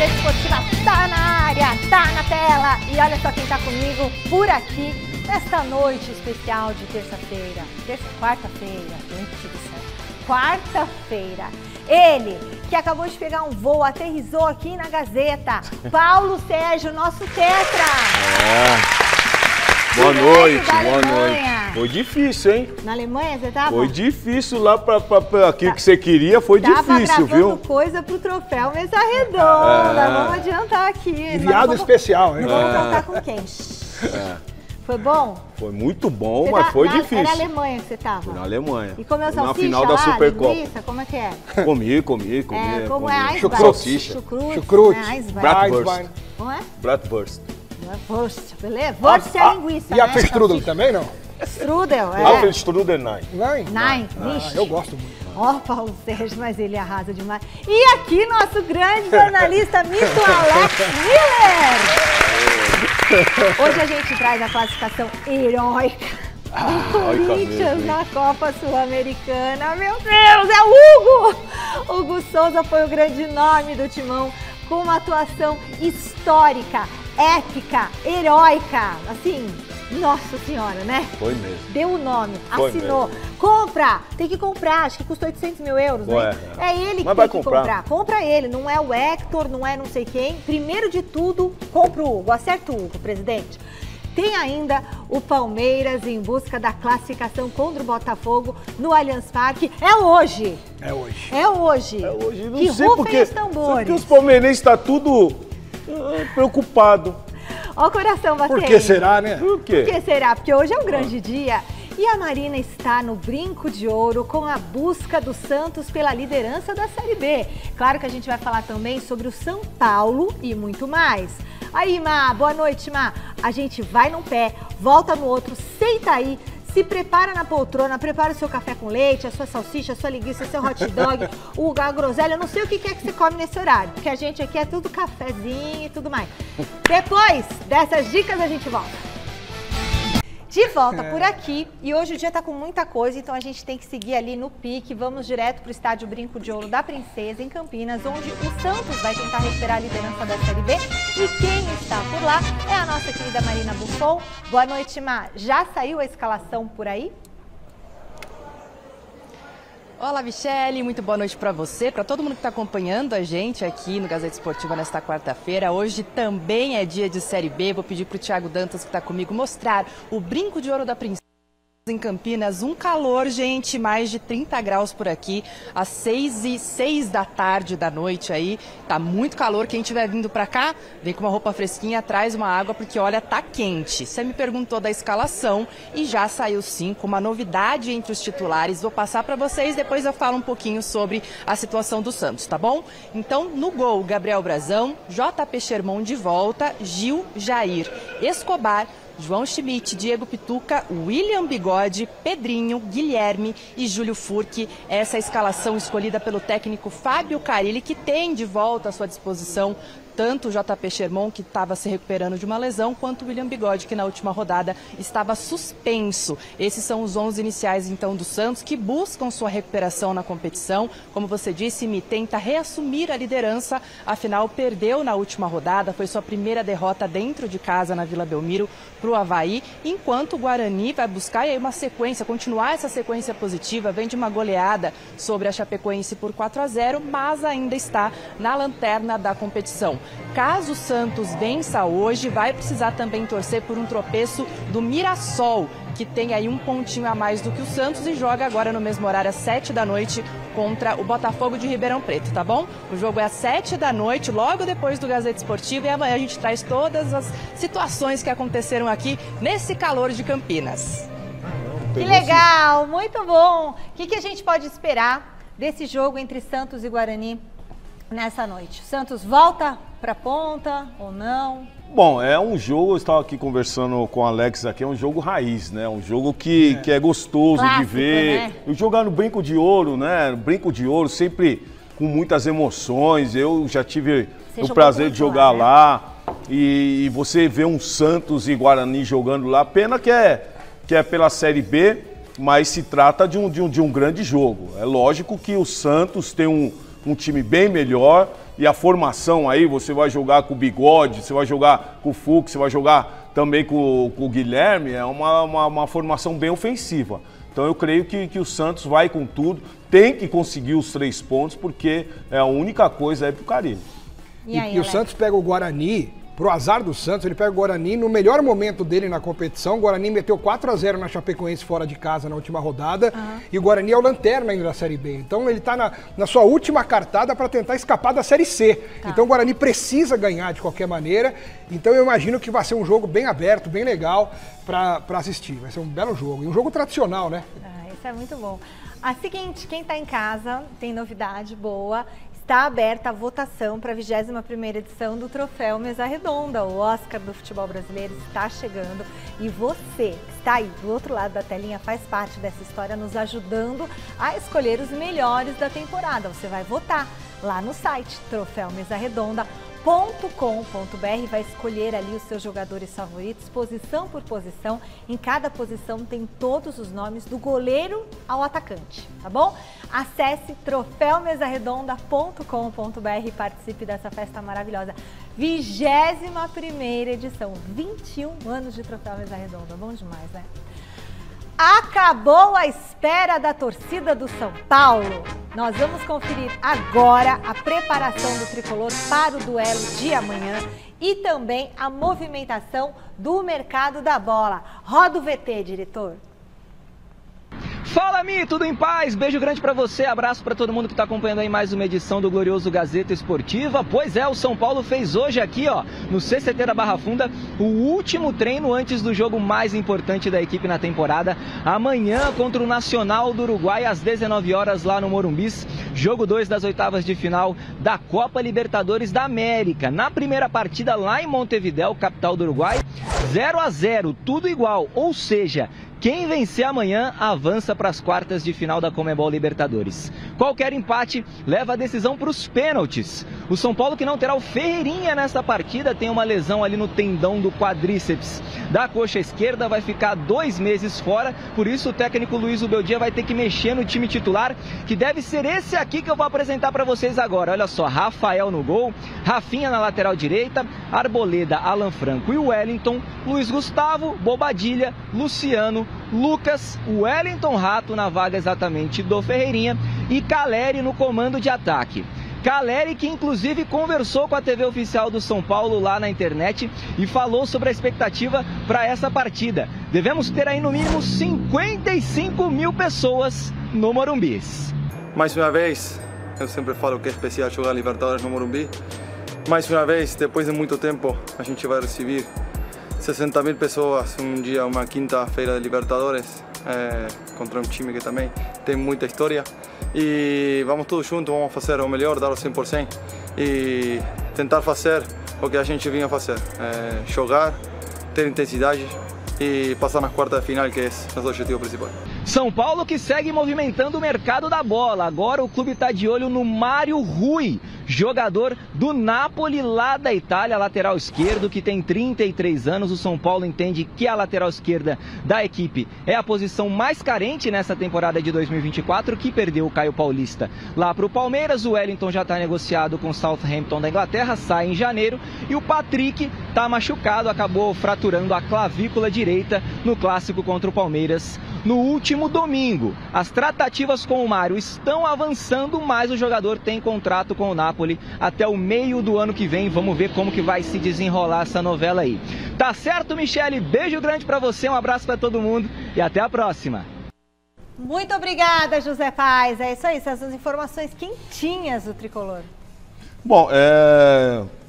Gazeta Esportiva tá na área, tá na tela. E olha só quem tá comigo por aqui nesta noite especial de terça-feira. Quarta-feira, quarta-feira. Ele, que acabou de pegar um voo, aterrissou aqui na Gazeta. Paulo Sérgio, nosso tetra. Boa noite, boa noite. Foi difícil, hein? Na Alemanha você tava? Foi difícil lá pra aquilo que você queria, foi difícil, viu? Tava coisa pro troféu Mesa Redonda, vamos adiantar aqui. Enviado especial, hein? Não vamos contar com quem. Foi bom? Foi muito bom, mas foi difícil. Era na Alemanha que você tava? Foi na Alemanha. E comeu salsicha na final da lá, Supercopa. linguiça, como é que é? Comi. Como é? Eisbein? Salsicha. Chucrute. Bratwurst. Como é? Bratwurst. Wurst, beleza? Wurst é linguiça, E a né? Apfelstrudel também, não? Strudel, é. Apfelstrudel, nein. Nein, vixe. Eu gosto muito. Ó, Paulo Sérgio, mas ele arrasa demais. E aqui, nosso grande jornalista, mito Alex Miller. Hoje a gente traz a classificação heróica do Corinthians na Copa Sul-Americana. Meu Deus, é o Hugo! Hugo Souza foi o grande nome do Timão, com uma atuação histórica, épica, heróica, assim, nossa senhora, né? Foi mesmo. Deu o nome, Foi assinou. mesmo. Compra! Tem que comprar, acho que custa 800 mil euros, né? É ele que tem que comprar. Compra ele, não é o Hector, não é não sei quem. Primeiro de tudo, compra o Hugo, acerta o Hugo, presidente. Tem ainda o Palmeiras em busca da classificação contra o Botafogo no Allianz Parque. É hoje! É hoje. É hoje! É hoje, não que sei rufem os tambores. porque os palmeirenses estão tudo preocupado. Ó o coração batendo. Por que será, né? Por quê? Por que será? Porque hoje é um grande dia. E a Marina está no brinco de ouro com a busca do Santos pela liderança da Série B. Claro que a gente vai falar também sobre o São Paulo e muito mais. Aí, Má, boa noite, Má. A gente vai num pé, volta no outro, senta aí, se prepara na poltrona, prepara o seu café com leite, a sua salsicha, a sua linguiça, o seu hot dog, a groselha, eu não sei o que é que você come nesse horário, porque a gente aqui é tudo cafezinho e tudo mais. Depois dessas dicas a gente volta. De volta por aqui, e hoje o dia tá com muita coisa, então a gente tem que seguir ali no pique. Vamos direto pro estádio Brinco de Ouro da Princesa, em Campinas, onde o Santos vai tentar recuperar a liderança da Série B. E quem está por lá é a nossa querida Marina Buffon. Boa noite, Má. Já saiu a escalação por aí? Olá, Michele, muito boa noite para você, para todo mundo que está acompanhando a gente aqui no Gazeta Esportiva nesta quarta-feira. Hoje também é dia de Série B, vou pedir para o Thiago Dantas, que está comigo, mostrar o Brinco de Ouro da Princesa em Campinas. Um calor, gente, mais de 30 graus por aqui, às 6h06 da tarde da noite aí. Tá muito calor, quem estiver vindo para cá, vem com uma roupa fresquinha, traz uma água, porque olha, tá quente. Você me perguntou da escalação e já saiu sim, com uma novidade entre os titulares. Vou passar para vocês, depois eu falo um pouquinho sobre a situação do Santos, tá bom? Então, no gol, Gabriel Brazão, JP Sherman de volta, Gil, Jair, Escobar, João Schmidt, Diego Pituca, William Bigode, Pedrinho, Guilherme e Júlio Furque. Essa é a escalação escolhida pelo técnico Fábio Carille, que tem de volta à sua disposição tanto o JP Sherman, que estava se recuperando de uma lesão, quanto o William Bigode, que na última rodada estava suspenso. Esses são os 11 iniciais, então, do Santos, que buscam sua recuperação na competição. Como você disse, Me tenta reassumir a liderança, afinal perdeu na última rodada, foi sua primeira derrota dentro de casa na Vila Belmiro para o Avaí, enquanto o Guarani vai buscar aí uma sequência, continuar essa sequência positiva, vem de uma goleada sobre a Chapecoense por 4-0, mas ainda está na lanterna da competição. Caso o Santos vença hoje, vai precisar também torcer por um tropeço do Mirassol, que tem aí um pontinho a mais do que o Santos e joga agora no mesmo horário, às 7 da noite, contra o Botafogo de Ribeirão Preto, tá bom? O jogo é às 7 da noite, logo depois do Gazeta Esportiva, e amanhã a gente traz todas as situações que aconteceram aqui nesse calor de Campinas. Que legal, muito bom! O que a gente pode esperar desse jogo entre Santos e Guarani nessa noite? O Santos volta para a ponta ou não? Bom, é um jogo, eu estava aqui conversando com o Alex aqui, é um jogo raiz, né? Um jogo que é gostoso clássico, de ver. Né? E jogar no Brinco de Ouro, né? Brinco de Ouro sempre com muitas emoções. Eu já tive o prazer de jogar lá, né? E você vê um Santos e Guarani jogando lá. Pena que é pela Série B, mas se trata de um grande jogo. É lógico que o Santos tem um um time bem melhor e a formação aí, você vai jogar com o Bigode, você vai jogar com o Fux, você vai jogar também com o Guilherme, é uma formação bem ofensiva. Então eu creio que o Santos vai com tudo, tem que conseguir os 3 pontos, porque é a única coisa aí pro Carille. E o Santos pega o Guarani, pro azar do Santos, ele pega o Guarani no melhor momento dele na competição. O Guarani meteu 4-0 na Chapecoense fora de casa na última rodada. E o Guarani é o lanterna ainda da Série B. Então ele tá na sua última cartada para tentar escapar da Série C. Então o Guarani precisa ganhar de qualquer maneira. Então eu imagino que vai ser um jogo bem aberto, bem legal para assistir. Vai ser um belo jogo. E um jogo tradicional, né? Isso é muito bom. A seguinte, quem tá em casa tem novidade boa. Está aberta a votação para a 21ª edição do Troféu Mesa Redonda. O Oscar do futebol brasileiro está chegando e você que está aí do outro lado da telinha faz parte dessa história, nos ajudando a escolher os melhores da temporada. Você vai votar lá no site troféumesaredonda.com.br, vai escolher ali os seus jogadores favoritos, posição por posição. Em cada posição tem todos os nomes do goleiro ao atacante, tá bom? Acesse troféumesaredonda.com.br e participe dessa festa maravilhosa. 21ª edição, 21 anos de Troféu Mesa Redonda, bom demais, né? Acabou a espera da torcida do São Paulo. Nós vamos conferir agora a preparação do tricolor para o duelo de amanhã e também a movimentação do mercado da bola. Roda o VT, diretor. Fala, Mi, tudo em paz? Beijo grande pra você, abraço pra todo mundo que tá acompanhando aí mais uma edição do glorioso Gazeta Esportiva. Pois é, o São Paulo fez hoje aqui, ó, no CCT da Barra Funda, o último treino antes do jogo mais importante da equipe na temporada. Amanhã contra o Nacional do Uruguai, às 19 horas lá no Morumbis. Jogo 2 das oitavas de final da Copa Libertadores da América. Na primeira partida lá em Montevidéu, capital do Uruguai, 0-0, tudo igual, ou seja... Quem vencer amanhã avança para as quartas de final da Conmebol Libertadores. Qualquer empate leva a decisão para os pênaltis. O São Paulo, que não terá o Ferreirinha nessa partida, tem uma lesão ali no tendão do quadríceps da coxa esquerda, vai ficar 2 meses fora. Por isso o técnico Luiz Ubeldia vai ter que mexer no time titular, que deve ser esse aqui que eu vou apresentar para vocês agora. Olha só, Rafael no gol, Rafinha na lateral direita, Arboleda, Alan Franco e Wellington, Luiz Gustavo, Bobadilha, Luciano, Lucas, Wellington Rato na vaga exatamente do Ferreirinha e Caleri no comando de ataque. Caleri, que inclusive conversou com a TV oficial do São Paulo lá na internet e falou sobre a expectativa para essa partida. Devemos ter aí no mínimo 55 mil pessoas no Morumbi. Mais uma vez, eu sempre falo que é especial jogar Libertadores no Morumbi. Mais uma vez, depois de muito tempo, a gente vai receber 60 mil pessoas um dia, uma quinta-feira de Libertadores, contra um time que também tem muita história. E vamos todos juntos, vamos fazer o melhor, dar o 100% e tentar fazer o que a gente vinha fazer, jogar, ter intensidade e passar nas quartas de final, que é esse nosso objetivo principal. São Paulo que segue movimentando o mercado da bola. Agora o clube está de olho no Mário Rui, jogador do Napoli lá da Itália, lateral esquerdo, que tem 33 anos. O São Paulo entende que a lateral esquerda da equipe é a posição mais carente nessa temporada de 2024, que perdeu o Caio Paulista lá para o Palmeiras. O Wellington já está negociado com o Southampton da Inglaterra, sai em janeiro. E o Patrick está machucado, acabou fraturando a clavícula direita no clássico contra o Palmeiras no último domingo. As tratativas com o Mário estão avançando, mas o jogador tem contrato com o Napoli até o meio do ano que vem. Vamos ver como que vai se desenrolar essa novela aí. Tá certo, Michele? Beijo grande pra você, um abraço pra todo mundo e até a próxima. Muito obrigada, José Paz. É isso aí, essas informações quentinhas do Tricolor. Bom,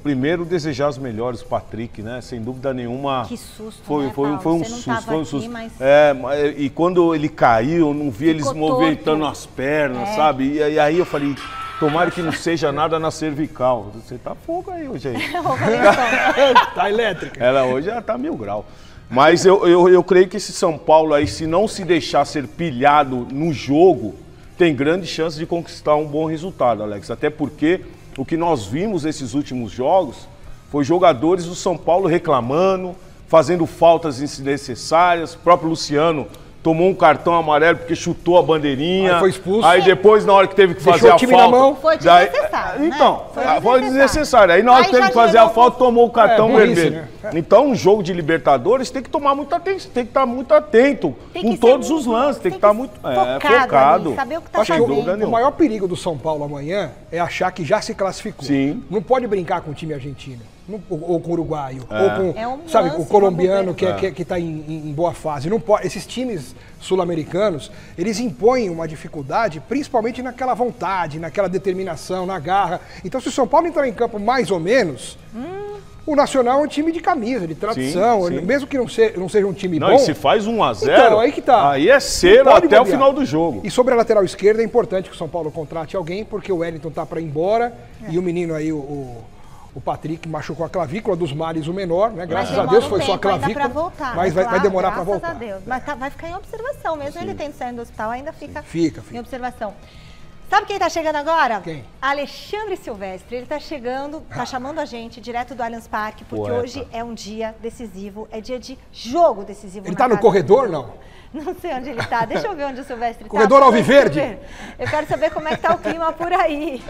primeiro desejar os melhores, Patrick, né? Sem dúvida nenhuma. Que susto, foi, né, foi, Paulo? foi um Você não susto, foi um aqui, susto. mas... E quando ele caiu, eu não vi eles movimentando torto. as pernas, sabe? E aí eu falei, tomara que não seja nada na cervical. Você tá fogo aí hoje aí. Tá elétrica. Ela hoje já tá 1000 graus. Mas eu creio que esse São Paulo aí, se não se deixar ser pilhado no jogo, tem grande chance de conquistar um bom resultado, Alex. Até porque o que nós vimos nesses últimos jogos foi jogadores do São Paulo reclamando, fazendo faltas desnecessárias. O próprio Luciano tomou um cartão amarelo porque chutou a bandeirinha. Aí foi expulso. Aí depois, na hora que teve que fazer Deixou a o time falta... na mão. Foi desnecessário, Então, né? foi desnecessário. Aí na hora que teve que fazer a falta, tomou o cartão vermelho. Né? Então, um jogo de Libertadores tem que tomar muita atenção, tem que estar muito atento com todos os lances, tem que estar muito focado. Ali, saber o que tá Acho que fazendo. o maior perigo do São Paulo amanhã é achar que já se classificou. Sim. Não pode brincar com o time argentino. Ou com o uruguaio, ou com, sabe, o colombiano que está em boa fase. Não pode, esses times sul-americanos, eles impõem uma dificuldade, principalmente naquela vontade, naquela determinação, na garra. Então, se o São Paulo entrar em campo mais ou menos, o Nacional é um time de camisa, de tradição, sim. mesmo que não seja um time bom. E se faz 1-0, então, aí que tá. Aí é cera até o final do jogo. E sobre a lateral esquerda, é importante que o São Paulo contrate alguém, porque o Wellington tá para ir embora, e o menino aí, o Patrick, machucou a clavícula, dos males o menor, né? Graças a Deus foi só a clavícula, voltar, mas vai demorar para voltar. Graças a Deus. Mas vai ficar em observação, mesmo ele tendo saído do hospital, ainda fica em observação. Sabe quem tá chegando agora? Quem? Alexandre Silvestre. Ele tá chegando, tá chamando a gente direto do Allianz Parque, porque hoje é um dia decisivo, é dia de jogo decisivo. Ele tá no corredor, não? Não sei onde ele tá. Deixa eu ver onde o Silvestre tá. Corredor Alviverde? Eu quero saber como é que tá o clima por aí.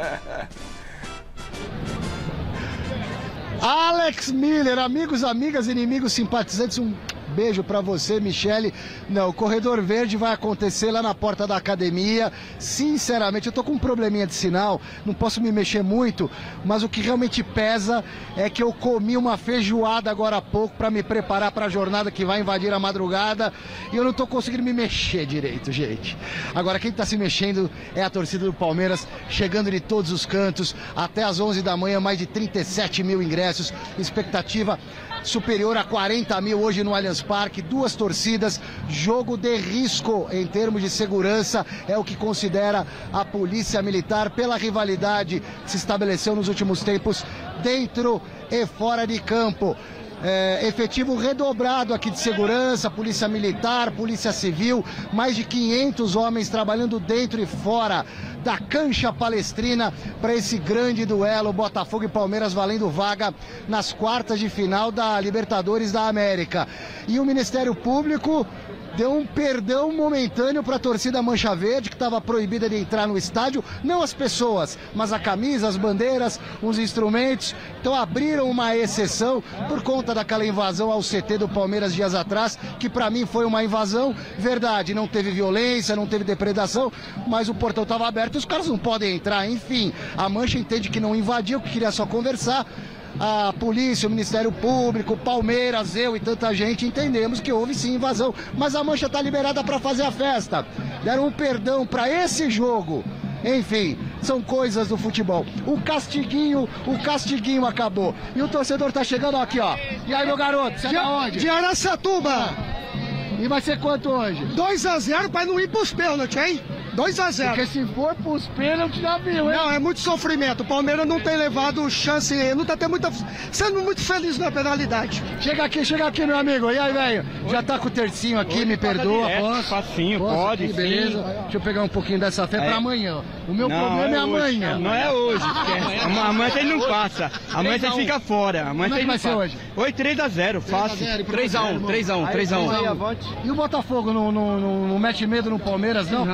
Alex Miller, amigos, amigas, inimigos, simpatizantes, um beijo pra você, Michele. Não, o Corredor Verde vai acontecer lá na porta da academia. Sinceramente, eu tô com um probleminha de sinal, não posso me mexer muito, mas o que realmente pesa é que eu comi uma feijoada agora há pouco pra me preparar pra jornada que vai invadir a madrugada e eu não tô conseguindo me mexer direito, gente. Agora, quem tá se mexendo é a torcida do Palmeiras, chegando de todos os cantos, até às 11 da manhã, mais de 37 mil ingressos, expectativa superior a 40 mil hoje no Allianz Parque, 2 torcidas, jogo de risco em termos de segurança, é o que considera a Polícia Militar pela rivalidade que se estabeleceu nos últimos tempos dentro e fora de campo. Efetivo redobrado aqui de segurança, Polícia Militar, Polícia Civil, mais de 500 homens trabalhando dentro e fora da cancha palestrina para esse grande duelo Botafogo e Palmeiras valendo vaga nas quartas de final da Libertadores da América. E o Ministério Público deu um perdão momentâneo para a torcida Mancha Verde, que estava proibida de entrar no estádio, não as pessoas, mas a camisa, as bandeiras, os instrumentos. Então abriram uma exceção por conta daquela invasão ao CT do Palmeiras dias atrás, que para mim foi uma invasão, verdade, não teve violência, não teve depredação, mas o portão estava aberto e os caras não podem entrar. Enfim, a Mancha entende que não invadiu, que queria só conversar. A polícia, o Ministério Público, Palmeiras, eu e tanta gente entendemos que houve sim invasão, mas a Mancha está liberada para fazer a festa. Deram um perdão para esse jogo. Enfim, são coisas do futebol. O castiguinho acabou. E o torcedor tá chegando aqui, ó. E aí, meu garoto, você é da onde? De Araçatuba. E vai ser quanto hoje? 2-0 para não ir pros pênaltis, hein? 2-0. Porque se for pros pênaltis, já viu, hein? Não, é muito sofrimento. O Palmeiras não tem levado chance, não tá sendo muito feliz na penalidade. Chega aqui, meu amigo. E aí, velho? Já tá com o tercinho aqui, me perdoa, posso? Facinho, pode, aqui, beleza. Deixa eu pegar um pouquinho dessa fé pra amanhã. O meu problema é amanhã. Não é hoje. Amanhã ele não passa. Amanhã ele fica fora. Amanhã ele vai ser hoje? Hoje 3-0, fácil. 3-1. E o Botafogo não mete medo no Palmeiras, não?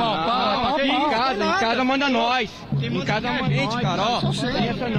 Em casa manda nós. Em casa manda a gente, cara. Ó,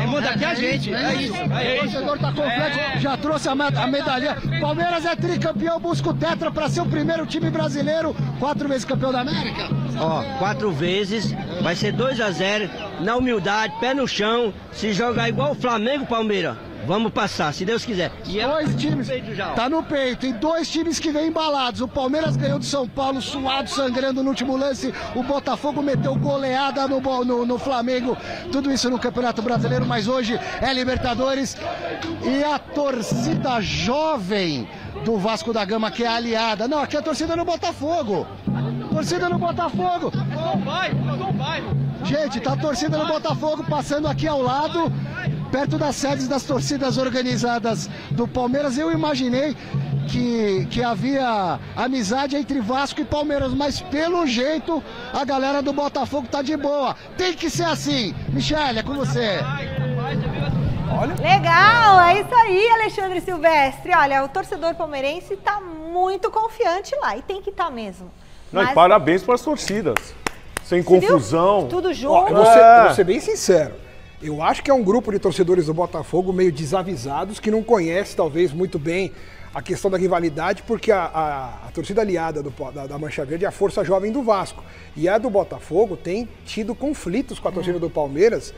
manda aqui a gente. É isso. O torcedor tá completo, já trouxe a medalha. Palmeiras é tricampeão, busca o tetra para ser o primeiro time brasileiro, 4 vezes campeão da América. Ó, 4 vezes, vai ser 2-0, na humildade, pé no chão, se jogar igual o Flamengo, Palmeiras. Vamos passar, se Deus quiser. E dois times, tá no peito, e 2 times que vêm embalados. O Palmeiras ganhou do São Paulo, suado, sangrando no último lance. O Botafogo meteu goleada no Flamengo. Tudo isso no Campeonato Brasileiro, mas hoje é Libertadores. E a torcida jovem do Vasco da Gama, que é aliada. Não, aqui é a torcida no Botafogo. Torcida no Botafogo. Gente, tá a torcida no Botafogo passando aqui ao lado, perto das sedes das torcidas organizadas do Palmeiras. Eu imaginei que havia amizade entre Vasco e Palmeiras, mas pelo jeito a galera do Botafogo tá de boa. Tem que ser assim. Michele, é com você. Olha. Legal, é isso aí, Alexandre Silvestre. Olha, o torcedor palmeirense tá muito confiante lá e tem que estar mesmo. Mas... parabéns para as torcidas. Sem confusão. Viu? Tudo junto. Eu vou ser bem sincero. Eu acho que é um grupo de torcedores do Botafogo meio desavisados, que não conhece talvez muito bem a questão da rivalidade, porque a torcida aliada da Mancha Verde é a Força Jovem do Vasco. E a do Botafogo tem tido conflitos com a torcida do Palmeiras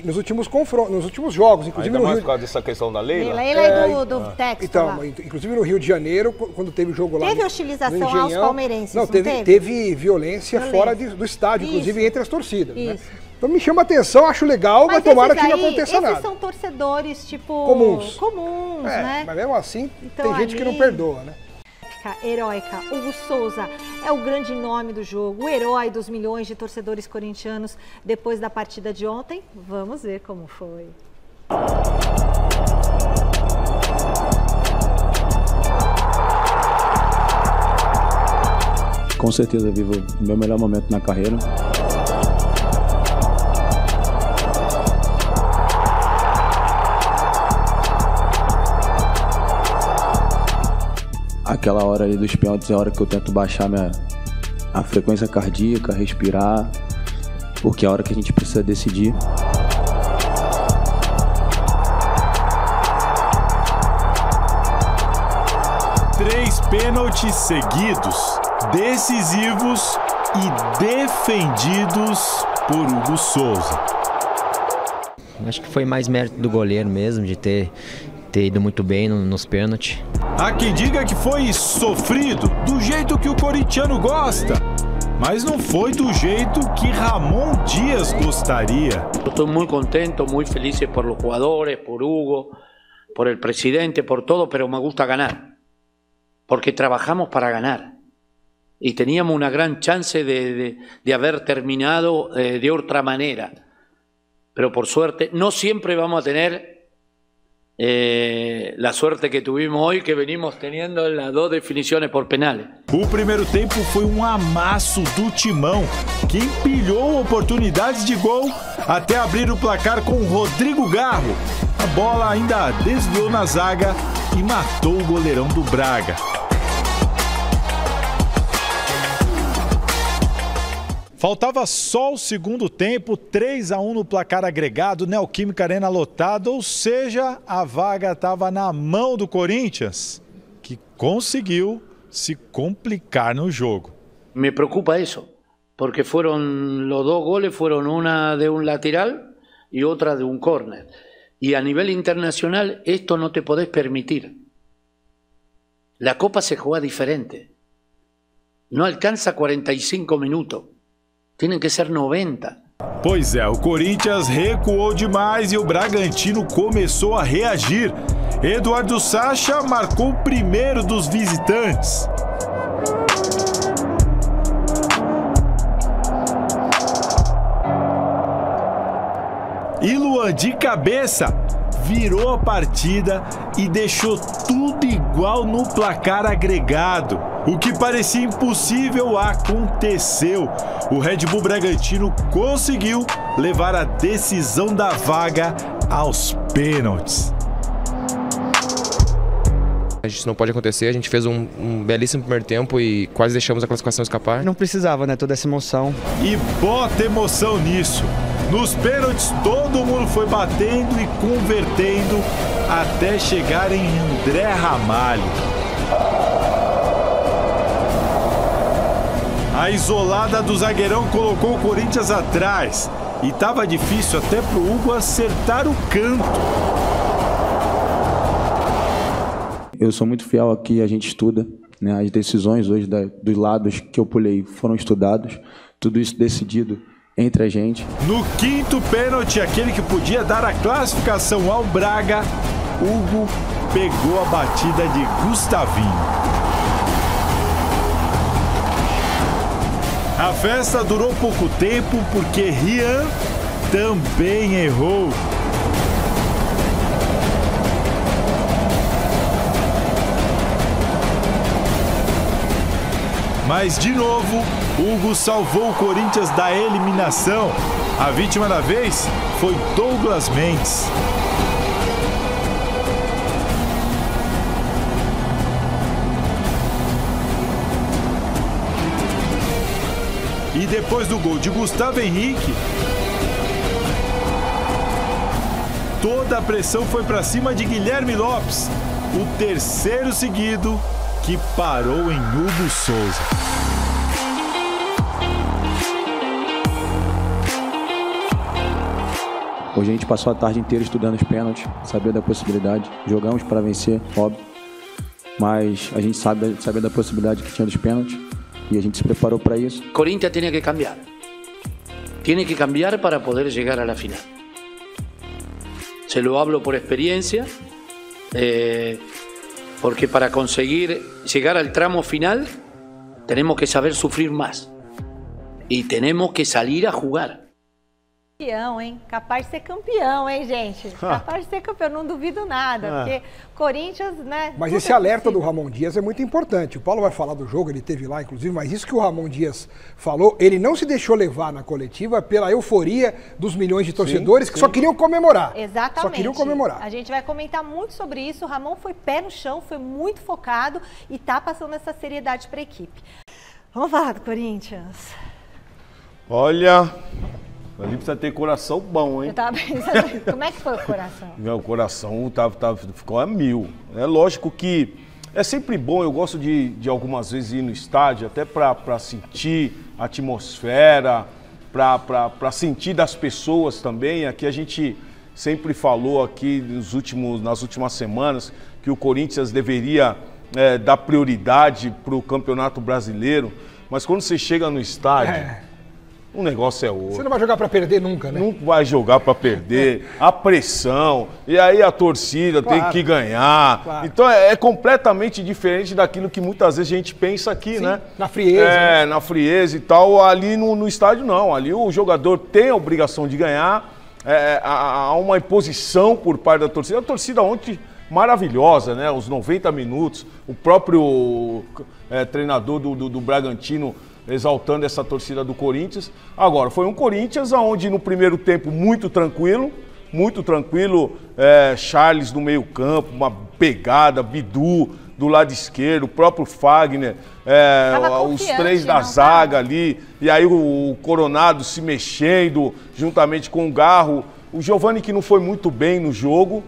nos últimos confrontos, nos últimos jogos, inclusive ainda no mais por causa dessa questão da Leila? Leila do texto então, lá. Inclusive no Rio de Janeiro, quando teve o jogo lá. Teve hostilização aos palmeirenses, não teve violência fora do estádio, inclusive entre as torcidas. Né? Então me chama a atenção, acho legal, mas tomara que não aconteça nada. Esses são torcedores, tipo... Comuns, né? Mas mesmo assim, então, tem gente que não perdoa, né? Heróica. Hugo Souza é o grande nome do jogo, o herói dos milhões de torcedores corintianos depois da partida de ontem. Vamos ver como foi. Com certeza vivo o meu melhor momento na carreira. Aquela hora ali dos pênaltis é a hora que eu tento baixar a frequência cardíaca, respirar, porque é a hora que a gente precisa decidir. Três pênaltis seguidos, decisivos e defendidos por Hugo Souza. Acho que foi mais mérito do goleiro mesmo, de ter ido muito bem nos pênaltis. Há quem diga que foi sofrido, do jeito que o corintiano gosta. Mas não foi do jeito que Ramon Díaz gostaria. Estou muito contente, muito feliz por os jogadores, por Hugo, por el presidente, por todo, pero me gusta ganar. Porque trabajamos para ganar. Y teníamos una gran chance de haber terminado de otra manera. Pero por suerte, no siempre vamos a tener la suerte que tuvimos hoy, que venimos teniendo en las dos definiciones por penales. O primeiro tempo foi um amasso do Timão, que empilhou oportunidades de gol até abrir o placar com Rodrigo Garro. A bola ainda desviou na zaga e matou o goleirão do Braga. Faltava só o segundo tempo, 3-1 no placar agregado, Neoquímica Arena lotada, ou seja, a vaga estava na mão do Corinthians, que conseguiu se complicar no jogo. Me preocupa isso, porque foram os dois goles, foram uma de um lateral e outra de um córner. E a nível internacional, esto não te podés permitir. La Copa se juega diferente. Não alcança 45 minutos. Tem que ser 90. Pois é, o Corinthians recuou demais e o Bragantino começou a reagir. Eduardo Sacha marcou o primeiro dos visitantes. E Luan, de cabeça, virou a partida e deixou tudo igual no placar agregado. O que parecia impossível aconteceu. O Red Bull Bragantino conseguiu levar a decisão da vaga aos pênaltis. Isso não pode acontecer, a gente fez um belíssimo primeiro tempo e quase deixamos a classificação escapar. Não precisava, né? Toda essa emoção. E bota emoção nisso. Nos pênaltis, todo mundo foi batendo e convertendo até chegar em André Ramalho. A isolada do zagueirão colocou o Corinthians atrás. E estava difícil até para o Hugo acertar o canto. Eu sou muito fiel aqui, a gente estuda, né? As decisões hoje dos lados que eu pulei foram estudados. Tudo isso decidido entre a gente. No quinto pênalti, aquele que podia dar a classificação ao Braga, Hugo pegou a batida de Gustavinho. A festa durou pouco tempo porque Rian também errou. Mas, de novo, Hugo salvou o Corinthians da eliminação. A vítima da vez foi Douglas Mendes. E depois do gol de Gustavo Henrique, toda a pressão foi para cima de Guilherme Lopes, o terceiro seguido que parou em Hugo Souza. Hoje a gente passou a tarde inteira estudando os pênaltis, sabia da possibilidade, jogamos para vencer, óbvio, mas a gente sabia da possibilidade que tinha dos pênaltis e a gente se preparou para isso. Corinthians tiene que cambiar. Tiene que cambiar para poder llegar a la final. Se lo hablo por experiencia, porque para conseguir llegar al tramo final tenemos que saber sufrir más y tenemos que salir a jugar. Campeão, hein? Capaz de ser campeão, hein, gente? Capaz de ser campeão, não duvido nada, porque Corinthians, né? Mas esse alerta do Ramon Dias é muito importante. O Paulo vai falar do jogo, ele teve lá, inclusive, mas isso que o Ramon Dias falou, ele não se deixou levar na coletiva pela euforia dos milhões de torcedores que só queriam comemorar. Exatamente. Só queriam comemorar. A gente vai comentar muito sobre isso. O Ramon foi pé no chão, foi muito focado e tá passando essa seriedade para a equipe. Vamos falar do Corinthians. Olha... Ali precisa ter coração bom, hein? Eu tava pensando, como é que foi o coração? Meu coração ficou a 1000. É lógico que é sempre bom, eu gosto de algumas vezes ir no estádio, até para sentir a atmosfera, para sentir das pessoas também. Aqui a gente sempre falou aqui nas últimas semanas que o Corinthians deveria dar prioridade para o Campeonato Brasileiro, mas quando você chega no estádio... O negócio é outro. Você não vai jogar para perder nunca, né? Não vai jogar para perder. A pressão. E aí a torcida tem que ganhar. Claro. Então é completamente diferente daquilo que muitas vezes a gente pensa aqui, né? Na frieza. Na frieza e tal. Ali no estádio não. Ali o jogador tem a obrigação de ganhar. Há uma imposição por parte da torcida. A torcida ontem maravilhosa, né? Os 90 minutos. O próprio treinador do Bragantino exaltando essa torcida do Corinthians. Agora, foi um Corinthians onde no primeiro tempo muito tranquilo, Charles no meio campo, uma pegada, Bidu do lado esquerdo, o próprio Fagner, os três da zaga ali, e aí o Coronado se mexendo juntamente com o Garro, o Giovani que não foi muito bem no jogo,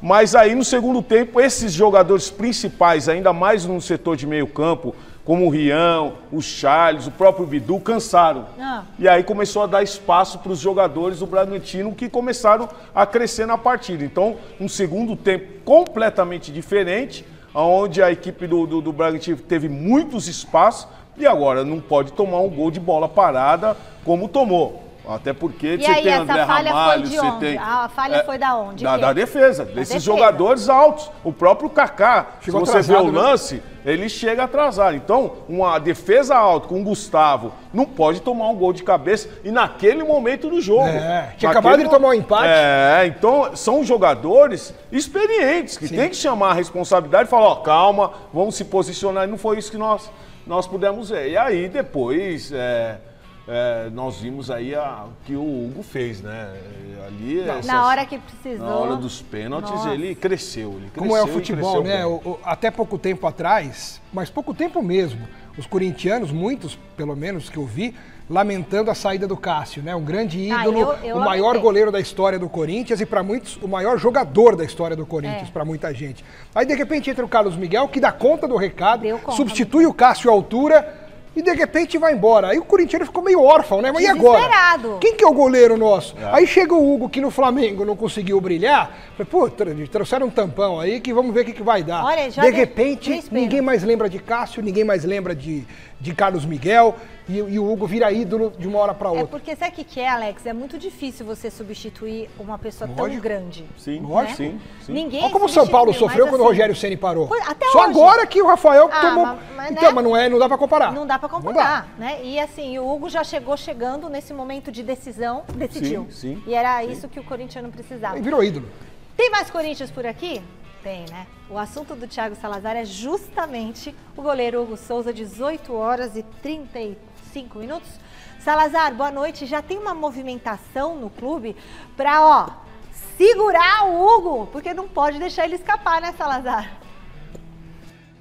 mas aí no segundo tempo esses jogadores principais, ainda mais no setor de meio campo, como o Rian, o Charles, o próprio Bidu, cansaram. E aí começou a dar espaço para os jogadores do Bragantino que começaram a crescer na partida. Então, um segundo tempo completamente diferente, onde a equipe do Bragantino teve muitos espaços e agora não pode tomar um gol de bola parada como tomou. Até porque você tem André Ramalho, você tem... A falha foi da onde? Da defesa, desses jogadores altos. O próprio Kaká, se você vê o lance, ele chega atrasado. Então, uma defesa alta com o Gustavo não pode tomar um gol de cabeça e naquele momento do jogo. Tinha acabado de tomar um empate. Então são jogadores experientes que tem que chamar a responsabilidade e falar, calma, vamos se posicionar. E não foi isso que nós pudemos ver. E aí depois... nós vimos aí que o Hugo fez, né? Ali, na hora que precisou. Na hora dos pênaltis, ele cresceu. Como é o futebol, né? Até pouco tempo atrás, mas pouco tempo mesmo, os corintianos, muitos, pelo menos que eu vi, lamentando a saída do Cássio, né? Um grande ídolo, o maior goleiro da história do Corinthians e para muitos, o maior jogador da história do Corinthians, para muita gente. Aí, de repente, entra o Carlos Miguel, que dá conta do recado, substitui o Cássio à altura... E de repente vai embora. Aí o corintiano ficou meio órfão, né? Mas e agora? Quem que é o goleiro nosso? Aí chega o Hugo, que no Flamengo não conseguiu brilhar. Falei, trouxeram um tampão aí que vamos ver o que vai dar. Olha, de repente, ninguém mais lembra de Cássio, ninguém mais lembra de Carlos Miguel. E o Hugo vira ídolo de uma hora para outra. Porque sabe o que é, Alex? É muito difícil você substituir uma pessoa tão grande. Sim, né? sim. Ninguém olha como o São Paulo sofreu quando o Rogério Ceni parou. Até Só hoje. Agora que o Rafael tomou... Mas não dá para comparar. Não dá para comparar, né? E assim, o Hugo já chegando nesse momento de decisão, decidiu. Sim. E era isso que o corintiano precisava. E virou ídolo. Tem mais Corinthians por aqui? Tem, né? O assunto do Thiago Salazar é justamente o goleiro Hugo Souza, 18 horas e 35 minutos. Salazar, boa noite. Já tem uma movimentação no clube para, segurar o Hugo, porque não pode deixar ele escapar, né, Salazar?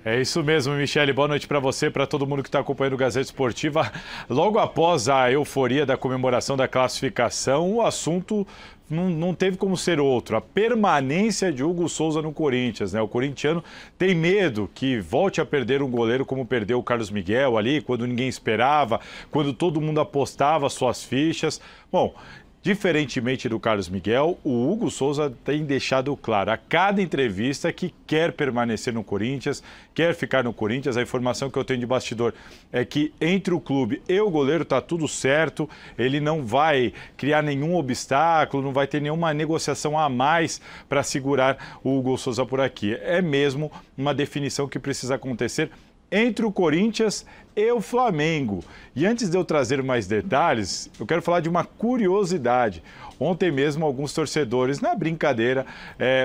É isso mesmo, Michele. Boa noite para você, para todo mundo que está acompanhando o Gazeta Esportiva. Logo após a euforia da comemoração da classificação, o assunto não teve como ser outro. A permanência de Hugo Souza no Corinthians, né? O corintiano tem medo que volte a perder um goleiro como perdeu o Carlos Miguel ali, quando ninguém esperava, quando todo mundo apostava suas fichas. Bom, diferentemente do Carlos Miguel, o Hugo Souza tem deixado claro a cada entrevista que quer permanecer no Corinthians, quer ficar no Corinthians. A informação que eu tenho de bastidor é que entre o clube e o goleiro está tudo certo, ele não vai criar nenhum obstáculo, não vai ter nenhuma negociação a mais para segurar o Hugo Souza por aqui. É mesmo uma definição que precisa acontecer entre o Corinthians e o Flamengo. E antes de eu trazer mais detalhes, eu quero falar de uma curiosidade. Ontem mesmo, alguns torcedores, na brincadeira,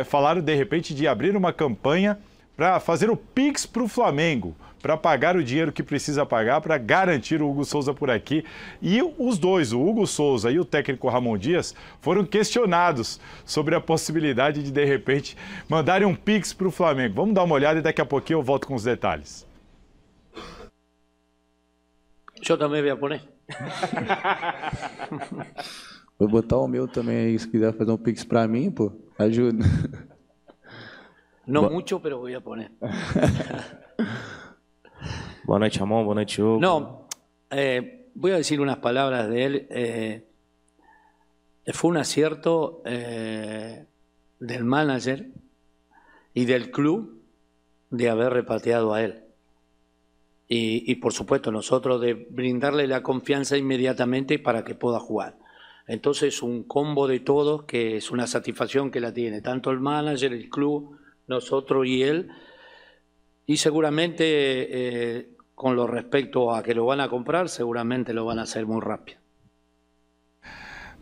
falaram de repente de abrir uma campanha para fazer o Pix para o Flamengo, para pagar o dinheiro que precisa pagar para garantir o Hugo Souza por aqui. E os dois, o Hugo Souza e o técnico Ramon Dias, foram questionados sobre a possibilidade de repente, mandarem um Pix para o Flamengo. Vamos dar uma olhada e daqui a pouquinho eu volto com os detalhes. Eu também vou poner. Vou botar o meu também aí, se quiser fazer um Pix para mim, pô, ajuda. Não muito, mas vou poner. Boa noite, Ramon. Boa noite, Hugo. No, voy a decir unas palabras de él. Fue un acierto del manager y del club de haber repatriado a él. Y por supuesto nosotros de brindarle la confianza inmediatamente para que pueda jugar. Entonces un combo de todos que es una satisfacción que la tiene, tanto el manager, el club, nosotros y él. Y seguramente con lo respecto a que lo van a comprar, seguramente lo van a hacer muy rápido.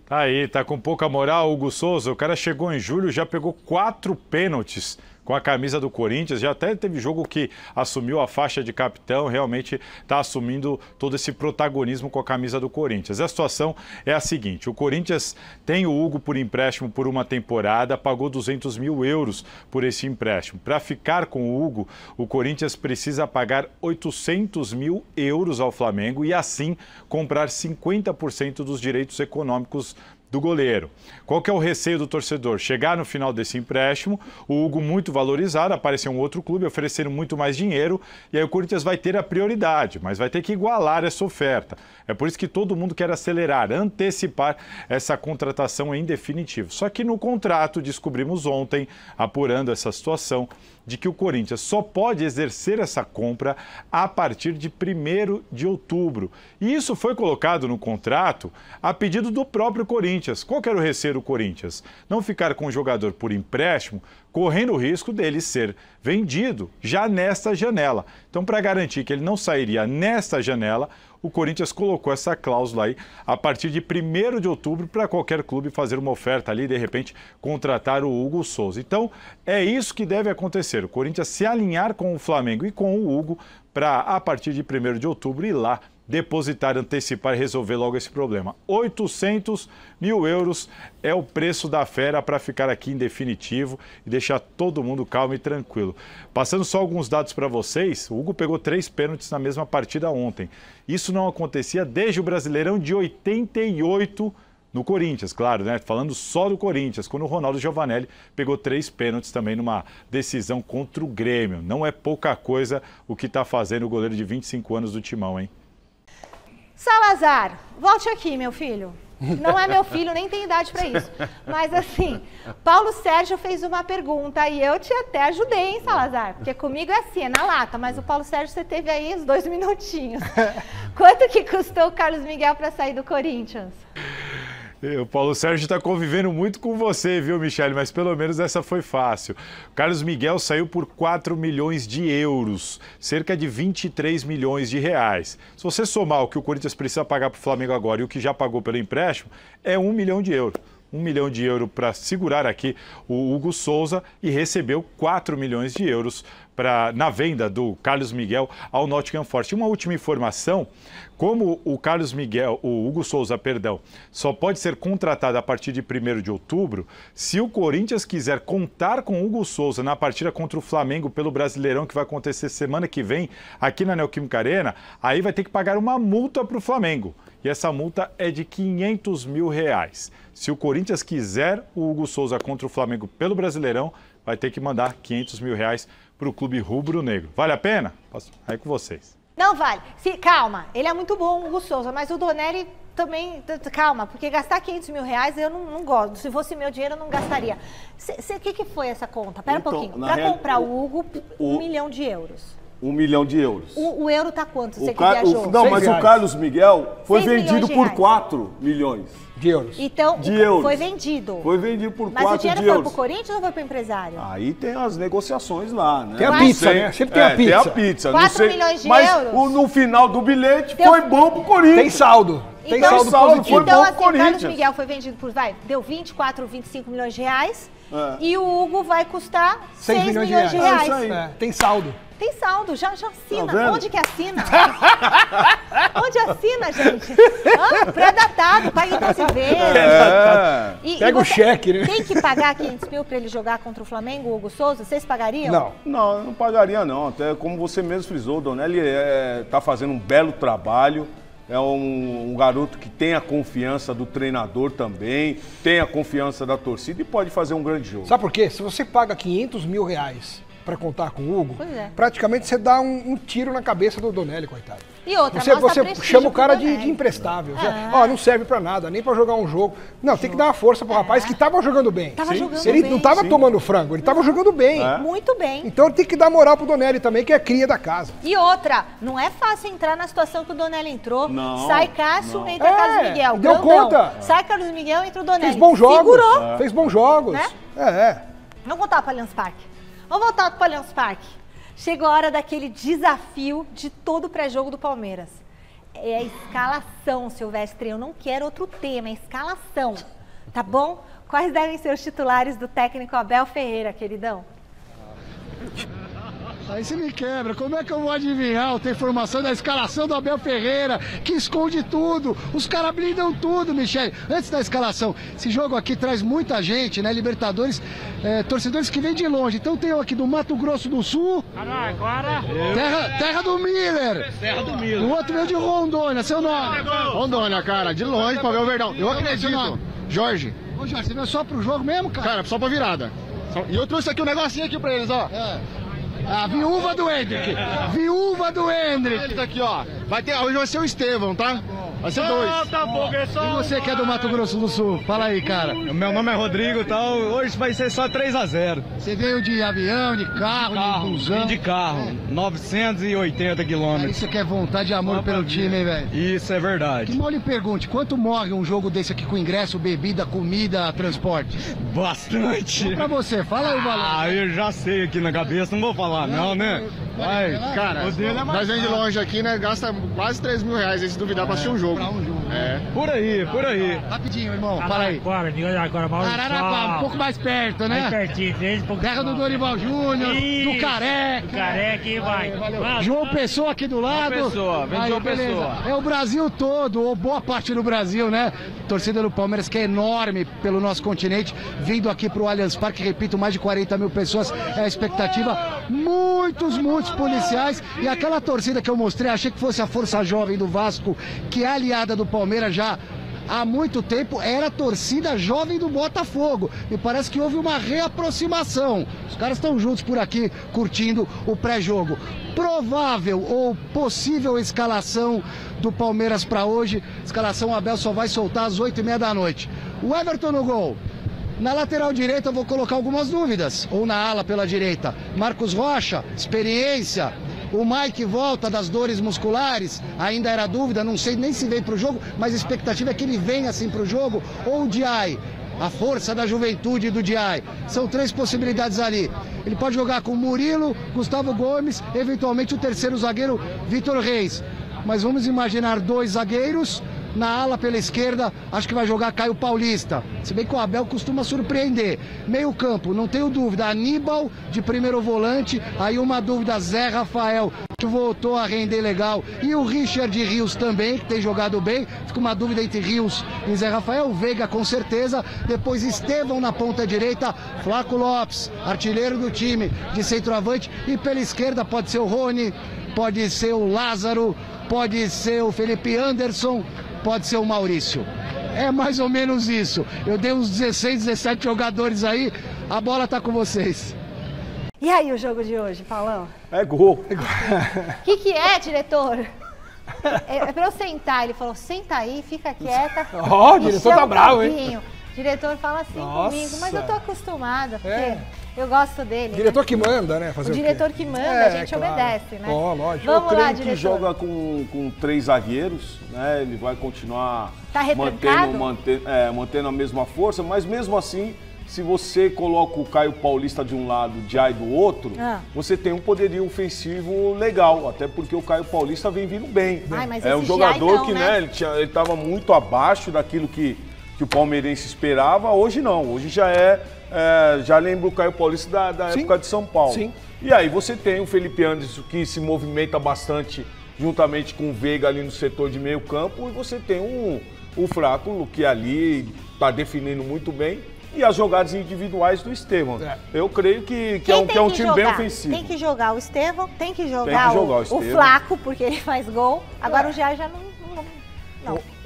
Tá aí, tá com pouca moral, Hugo Souza. O cara chegou em julho, já pegou 4 pênaltis com a camisa do Corinthians, já até teve jogo que assumiu a faixa de capitão, realmente está assumindo todo esse protagonismo com a camisa do Corinthians. A situação é a seguinte, o Corinthians tem o Hugo por empréstimo por uma temporada, pagou 200 mil euros por esse empréstimo. Para ficar com o Hugo, o Corinthians precisa pagar 800 mil euros ao Flamengo e assim comprar 50% dos direitos econômicos do goleiro. Qual que é o receio do torcedor? Chegar no final desse empréstimo, o Hugo muito valorizado, aparecer um outro clube oferecendo muito mais dinheiro e aí o Corinthians vai ter a prioridade, mas vai ter que igualar essa oferta. É por isso que todo mundo quer acelerar, antecipar essa contratação em definitivo. Só que no contrato, descobrimos ontem, apurando essa situação, de que o Corinthians só pode exercer essa compra a partir de 1º de outubro. E isso foi colocado no contrato a pedido do próprio Corinthians. Qual que era o receio do Corinthians? Não ficar com o jogador por empréstimo, correndo o risco dele ser vendido já nesta janela. Então, para garantir que ele não sairia nesta janela, o Corinthians colocou essa cláusula aí a partir de 1º de outubro para qualquer clube fazer uma oferta ali e, de repente, contratar o Hugo Souza. Então, é isso que deve acontecer. O Corinthians se alinhar com o Flamengo e com o Hugo para, a partir de 1º de outubro, ir lá depositar, antecipar e resolver logo esse problema. 800 mil euros é o preço da fera para ficar aqui em definitivo e deixar todo mundo calmo e tranquilo. Passando só alguns dados para vocês, o Hugo pegou 3 pênaltis na mesma partida ontem. Isso não acontecia desde o Brasileirão de 88 no Corinthians, claro, né? Falando só do Corinthians, quando o Ronaldo Giovanelli pegou 3 pênaltis também numa decisão contra o Grêmio. Não é pouca coisa o que está fazendo o goleiro de 25 anos do Timão, hein? Salazar, volte aqui, meu filho. Não é meu filho, nem tem idade para isso. Mas assim, Paulo Sérgio fez uma pergunta e eu te até ajudei, hein, Salazar? Porque comigo é assim, é na lata, mas o Paulo Sérgio você teve aí os 2 minutinhos. Quanto que custou o Carlos Miguel para sair do Corinthians? O Paulo Sérgio está convivendo muito com você, viu, Michele? Mas pelo menos essa foi fácil. O Carlos Miguel saiu por 4 milhões de euros, cerca de 23 milhões de reais. Se você somar o que o Corinthians precisa pagar para o Flamengo agora e o que já pagou pelo empréstimo, é 1 milhão de euros. 1 milhão de euros para segurar aqui o Hugo Souza e recebeu 4 milhões de euros na venda do Carlos Miguel ao Nottingham Forest. Uma última informação, como o Hugo Souza, só pode ser contratado a partir de 1º de outubro, se o Corinthians quiser contar com o Hugo Souza na partida contra o Flamengo pelo Brasileirão, que vai acontecer semana que vem aqui na Neoquímica Arena, aí vai ter que pagar uma multa para o Flamengo. E essa multa é de R$500 mil. Se o Corinthians quiser o Hugo Souza contra o Flamengo pelo Brasileirão, vai ter que mandar R$500 mil para o clube rubro-negro. Vale a pena? Posso? Aí com vocês. Não vale. Calma, ele é muito bom, o Hugo Souza, mas o Donelli também, calma, porque gastar R$500 mil eu não gosto. Se fosse meu dinheiro, eu não gastaria. O que foi essa conta? Pera um pouquinho. Para comprar o Hugo, €1 milhão. €1 milhão. O euro tá quanto? Você que viajou? Não, mas o Carlos Miguel foi vendido por 4 milhões de euros. Então, foi vendido. Foi vendido por 4 de euros. Mas o dinheiro foi pro Corinthians ou foi pro empresário? Aí tem as negociações lá, né? Tem a pizza, né? Sempre tem a pizza. Tem a pizza. 4 milhões de euros? Mas no final do bilhete foi bom pro Corinthians. Tem saldo. Tem saldo positivo. Então, assim, o Carlos Miguel foi vendido por, deu 24, 25 milhões de reais. E o Hugo vai custar 6 milhões de reais. Tem saldo. Tem saldo, já assina. Tá onde que assina? Onde assina, gente? Pré-datado, paga antecipeiro. Pega o cheque, né? Tem que pagar R$500 mil pra ele jogar contra o Flamengo, o Hugo Souza? Vocês pagariam? Não, eu não pagaria não. Até como você mesmo frisou, o Donelli tá fazendo um belo trabalho. É um garoto que tem a confiança do treinador também, tem a confiança da torcida e pode fazer um grande jogo. Sabe por quê? Se você paga R$500 mil para contar com o Hugo, praticamente você dá um tiro na cabeça do Donelli, coitado. E outra, você chama o cara de imprestável. Não serve pra nada, nem pra jogar um jogo. Não, tem que dar uma força pro rapaz que tava jogando bem. Ele não tava tomando frango, ele tava jogando bem. Muito bem. Então tem que dar moral pro Donelli também, que é cria da casa. E outra, não é fácil entrar na situação que o Donelli entrou. Não, sai Cássio, entra Carlos Miguel. Deu conta. Sai Carlos Miguel, entra o Donelli. Fez bons jogos. Segurou. Fez bons jogos. Né? Vamos voltar pro Allianz Parque. Vamos voltar pro Allianz Parque. Chegou a hora daquele desafio de todo o pré-jogo do Palmeiras. É a escalação, Silvestre. Eu não quero outro tema, é escalação. Tá bom? Quais devem ser os titulares do técnico Abel Ferreira, queridão? Aí você me quebra, como é que eu vou adivinhar? Tem informação da escalação do Abel Ferreira, que esconde tudo. Os caras blindam tudo, Michele. Antes da escalação, esse jogo aqui traz muita gente, né? Libertadores, torcedores que vêm de longe. Então tem eu aqui do Mato Grosso do Sul. Agora. Terra do Miller. Terra do Miller. O outro veio de Rondônia, seu nome? Rondônia, cara, de longe pra ver o Verdão. Eu acredito. Jorge. Ô Jorge, você veio só pro jogo mesmo, cara? Cara, só pra virada. E eu trouxe aqui um negocinho aqui pra eles, ó. A viúva do Hendrick. Viúva do Hendrick. Eles aqui, ó. Hoje vai ser o Estevão, tá? Vai ser 2. Tá bom, e você que é do Mato Grosso do Sul? Fala aí, cara. Meu nome é Rodrigo e tal. Hoje vai ser só 3-0. Você veio de avião, de carro, de busão? De carro. 980 quilômetros. Isso que é vontade e amor pelo time, hein, velho? Isso é verdade. Que mal lhe pergunte, quanto morre um jogo desse aqui com ingresso, bebida, comida, transporte? Bastante. E pra você, fala aí o valor. Eu já sei aqui na cabeça, não vou falar não, né? Vai, cara, nós vem de longe aqui, né? Gasta quase R$3 mil, se duvidar, pra assistir um jogo. Por aí. Rapidinho, irmão, fala aí. Araraquara, um pouco mais perto, né? Mais pertinho, terra do Dorival Júnior, do Careca. Careca e vai. João Pessoa aqui do lado. João Pessoa. É o Brasil todo, ou boa parte do Brasil, né? Torcida do Palmeiras, que é enorme pelo nosso continente, vindo aqui pro Allianz Parque, repito, mais de 40 mil pessoas, é a expectativa. Muitos policiais, e aquela torcida que eu mostrei, achei que fosse a Força Jovem do Vasco, que é aliada do Palmeiras já há muito tempo, era a torcida jovem do Botafogo, e parece que houve uma reaproximação. Os caras estão juntos por aqui, curtindo o pré-jogo. Provável ou possível escalação do Palmeiras para hoje. Escalação, o Abel só vai soltar às 8h30 da noite. O Everton no gol. Na lateral direita eu vou colocar algumas dúvidas, ou na ala pela direita. Marcos Rocha, experiência. O Mike volta das dores musculares, ainda era dúvida, não sei nem se vem para o jogo, mas a expectativa é que ele venha assim para o jogo. Ou o Diay, a força da juventude do Diay. São 3 possibilidades ali. Ele pode jogar com Murilo, Gustavo Gomes, eventualmente o terceiro zagueiro, Vitor Reis. Mas vamos imaginar 2 zagueiros, Na ala pela esquerda, acho que vai jogar Caio Paulista. Se bem que o Abel costuma surpreender. Meio campo, não tenho dúvida. Aníbal de primeiro volante. Aí uma dúvida, Zé Rafael, que voltou a render legal. E o Richard Rios também, que tem jogado bem. Fica uma dúvida entre Rios e Zé Rafael. Veiga com certeza. Depois Estevão na ponta direita. Flaco Lopes, artilheiro do time, de centroavante. E pela esquerda pode ser o Rony, pode ser o Lázaro, pode ser o Felipe Anderson, pode ser o Maurício. É mais ou menos isso. Eu dei uns 16, 17 jogadores aí. A bola tá com vocês. E aí o jogo de hoje, Paulão? É gol. O que é, diretor? É pra eu sentar. Ele falou, senta aí, fica quieta. Ó, o diretor tá bravo, hein? O diretor fala assim comigo, mas eu tô acostumada, porque eu gosto dele. O diretor né? que manda, né? Fazer o diretor que manda, a gente obedece, né? Ó, lógico. Vamos eu lá, creio diretor. que joga com 3 zagueiros, né? Ele vai continuar mantendo a mesma força, mas mesmo assim, se você coloca o Caio Paulista de um lado, o Jai do outro, você tem um poderio ofensivo legal, até porque o Caio Paulista vem vindo bem. Ai, mas é um jogador que, né, ele estava muito abaixo daquilo que o palmeirense esperava, hoje não, hoje já lembra o Caio Paulista da época de São Paulo. Sim. E aí você tem o Felipe Anderson que se movimenta bastante juntamente com o Veiga ali no setor de meio campo, e você tem o Flaco que ali está definindo muito bem, e as jogadas individuais do Estevão. Eu creio que é um time bem ofensivo. Tem que jogar o Estevão, tem que jogar o Flaco, porque ele faz gol, agora o Jair já não.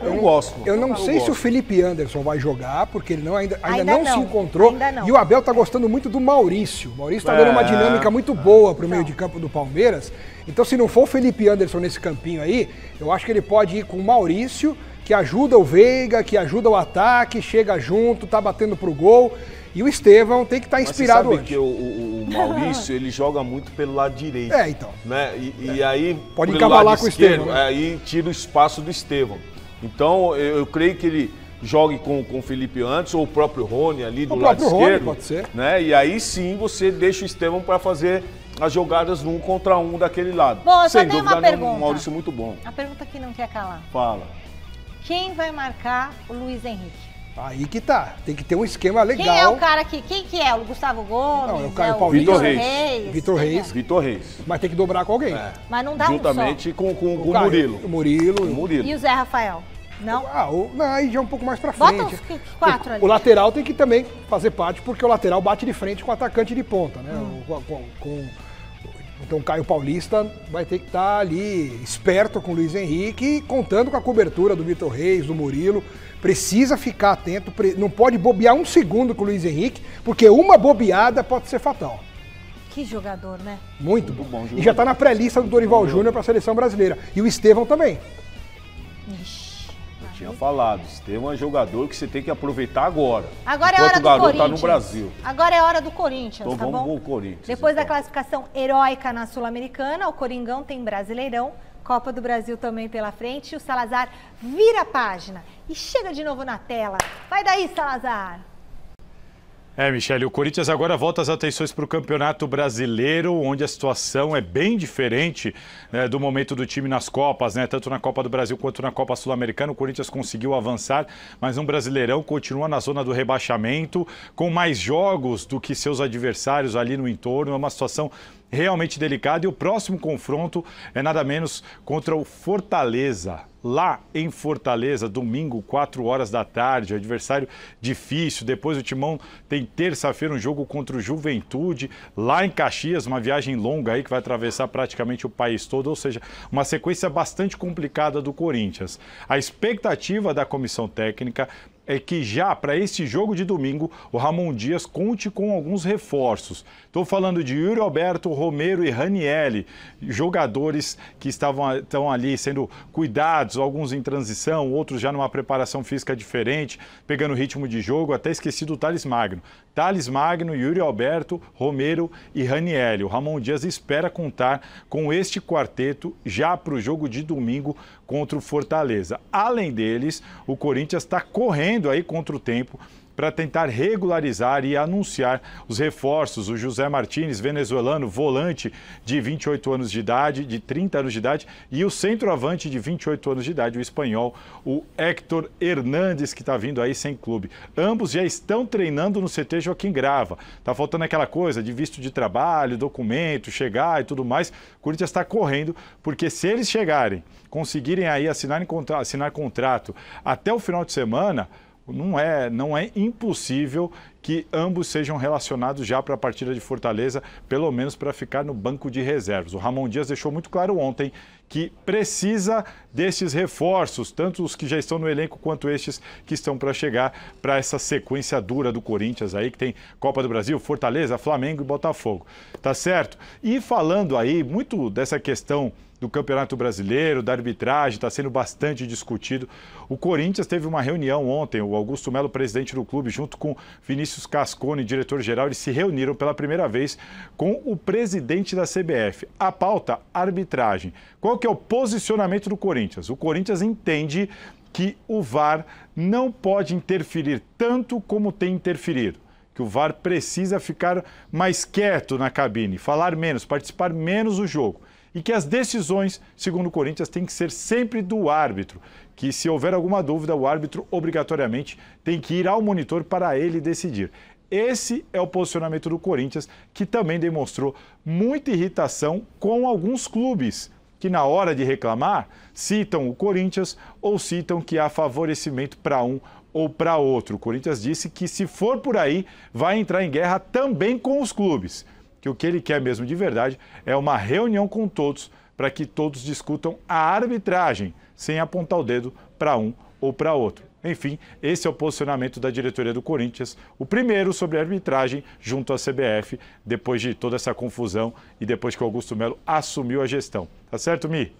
Eu gosto. Eu não sei se o Felipe Anderson vai jogar, porque ele ainda não se encontrou. E o Abel tá gostando muito do Maurício. O Maurício tá dando uma dinâmica muito boa pro meio de campo do Palmeiras. Então, se não for o Felipe Anderson nesse campinho aí, eu acho que ele pode ir com o Maurício, que ajuda o Veiga, que ajuda o ataque, chega junto, tá batendo pro gol. E o Estevão tem que estar inspirado hoje. Porque o Maurício, ele joga muito pelo lado direito. Então. Né? E aí, pode encavalar com o Estevão. Né? Aí tira o espaço do Estevão. Então, eu creio que ele jogue com o Felipe Anderson, ou o próprio Rony ali do lado esquerdo. Pode ser. Né? E aí sim você deixa o Estevão para fazer as jogadas no 1 contra 1 daquele lado. Bom, eu sem só tenho dúvida, uma pergunta. Um Maurício muito bom. A pergunta que não quer calar. Fala. Quem vai marcar o Luiz Henrique? Aí que tá. Tem que ter um esquema legal. Quem é o cara aqui? Quem que é? O Gustavo Gomes? Não, é o Caio Paulista. Vitor Reis. Mas tem que dobrar com alguém. Mas não dá juntamente um com o Murilo. O Murilo. E o Zé Rafael? Não? Não, aí já é um pouco mais pra frente. Bota uns 4 ali. O lateral tem que também fazer parte, porque o lateral bate de frente com o atacante de ponta, né? Então o Caio Paulista vai ter que estar ali esperto com o Luiz Henrique, contando com a cobertura do Vitor Reis, do Murilo. Precisa ficar atento, não pode bobear um segundo com o Luiz Henrique, porque uma bobeada pode ser fatal. Que jogador, né? Muito bom. E já está na pré-lista do Dorival Júnior para a seleção brasileira. E o Estevão também. Eu tinha falado, Estevão é jogador que você tem que aproveitar agora. Agora é hora do Corinthians. O garoto tá no Brasil. Agora é hora do Corinthians, então tá vamos bom? pro Corinthians. Depois da classificação heróica na Sul-Americana, o Coringão tem Brasileirão, Copa do Brasil também pela frente, e o Salazar vira a página e chega de novo na tela. Vai daí, Salazar! Michele, o Corinthians agora volta as atenções para o Campeonato Brasileiro, onde a situação é bem diferente, né, do momento do time nas Copas, né? Tanto na Copa do Brasil quanto na Copa Sul-Americana. O Corinthians conseguiu avançar, mas no Brasileirão continua na zona do rebaixamento, com mais jogos do que seus adversários ali no entorno. É uma situação realmente delicada, e o próximo confronto é nada menos contra o Fortaleza. Lá em Fortaleza, domingo, 4 horas da tarde, adversário difícil. Depois o Timão tem terça-feira um jogo contra o Juventude, lá em Caxias, uma viagem longa aí que vai atravessar praticamente o país todo, ou seja, uma sequência bastante complicada do Corinthians. A expectativa da comissão técnica é que já para esse jogo de domingo o Ramon Dias conte com alguns reforços. Estou falando de Yuri Alberto, Romero e Ranielli, jogadores que estão ali sendo cuidados, alguns em transição, outros já numa preparação física diferente, pegando ritmo de jogo. Até esqueci do Thales Magno. Thales Magno, Yuri Alberto, Romero e Ranielli. O Ramon Dias espera contar com este quarteto já para o jogo de domingo contra o Fortaleza. Além deles, o Corinthians está correndo aí contra o tempo para tentar regularizar e anunciar os reforços. O José Martínez, venezuelano, volante de 28 anos de idade, de 30 anos de idade, e o centroavante de 28 anos de idade, o espanhol, o Héctor Hernández, que está vindo aí sem clube. Ambos já estão treinando no CT Joaquim Grava. Tá faltando aquela coisa de visto de trabalho, documento, chegar e tudo mais. O Corinthians está correndo, porque se eles chegarem, conseguirem aí assinar contrato até o final de semana, não é impossível que ambos sejam relacionados já para a partida de Fortaleza, pelo menos para ficar no banco de reservas. O Ramon Dias deixou muito claro ontem que precisa destes reforços, tanto os que já estão no elenco quanto estes que estão para chegar para essa sequência dura do Corinthians aí, que tem Copa do Brasil, Fortaleza, Flamengo e Botafogo. Tá certo? E falando aí muito dessa questão do Campeonato Brasileiro, da arbitragem, está sendo bastante discutido. O Corinthians teve uma reunião ontem, o Augusto Melo, presidente do clube, junto com Vinícius Cascone, diretor-geral, eles se reuniram pela primeira vez com o presidente da CBF. A pauta, arbitragem. Qual que é o posicionamento do Corinthians? O Corinthians entende que o VAR não pode interferir tanto como tem interferido, que o VAR precisa ficar mais quieto na cabine, falar menos, participar menos do jogo. E que as decisões, segundo o Corinthians, têm que ser sempre do árbitro. Que se houver alguma dúvida, o árbitro obrigatoriamente tem que ir ao monitor para ele decidir. Esse é o posicionamento do Corinthians, que também demonstrou muita irritação com alguns clubes, que na hora de reclamar, citam o Corinthians ou citam que há favorecimento para um ou para outro. O Corinthians disse que, se for por aí, vai entrar em guerra também com os clubes. Que o que ele quer mesmo de verdade é uma reunião com todos para que todos discutam a arbitragem, sem apontar o dedo para um ou para outro. Enfim, esse é o posicionamento da diretoria do Corinthians, o primeiro sobre a arbitragem junto à CBF, depois de toda essa confusão e depois que o Augusto Melo assumiu a gestão. Tá certo, Mi?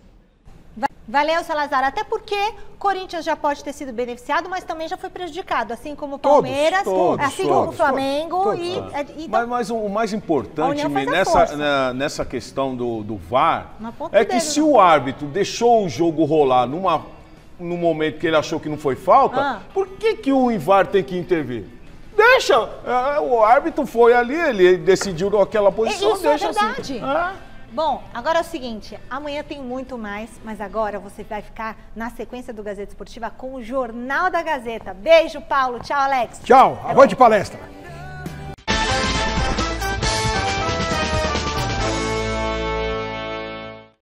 Valeu, Salazar. Até porque o Corinthians já pode ter sido beneficiado, mas também já foi prejudicado, assim como o Palmeiras, assim como o Flamengo. Mas o mais importante nessa questão do VAR é que se o árbitro deixou o jogo rolar no momento que ele achou que não foi falta, por que o VAR tem que intervir? Deixa! O árbitro foi ali, ele decidiu aquela posição, deixa assim. Isso é verdade. Bom, agora é o seguinte, amanhã tem muito mais, mas agora você vai ficar na sequência do Gazeta Esportiva com o Jornal da Gazeta. Beijo, Paulo. Tchau, Alex. Tchau. Avante palestra.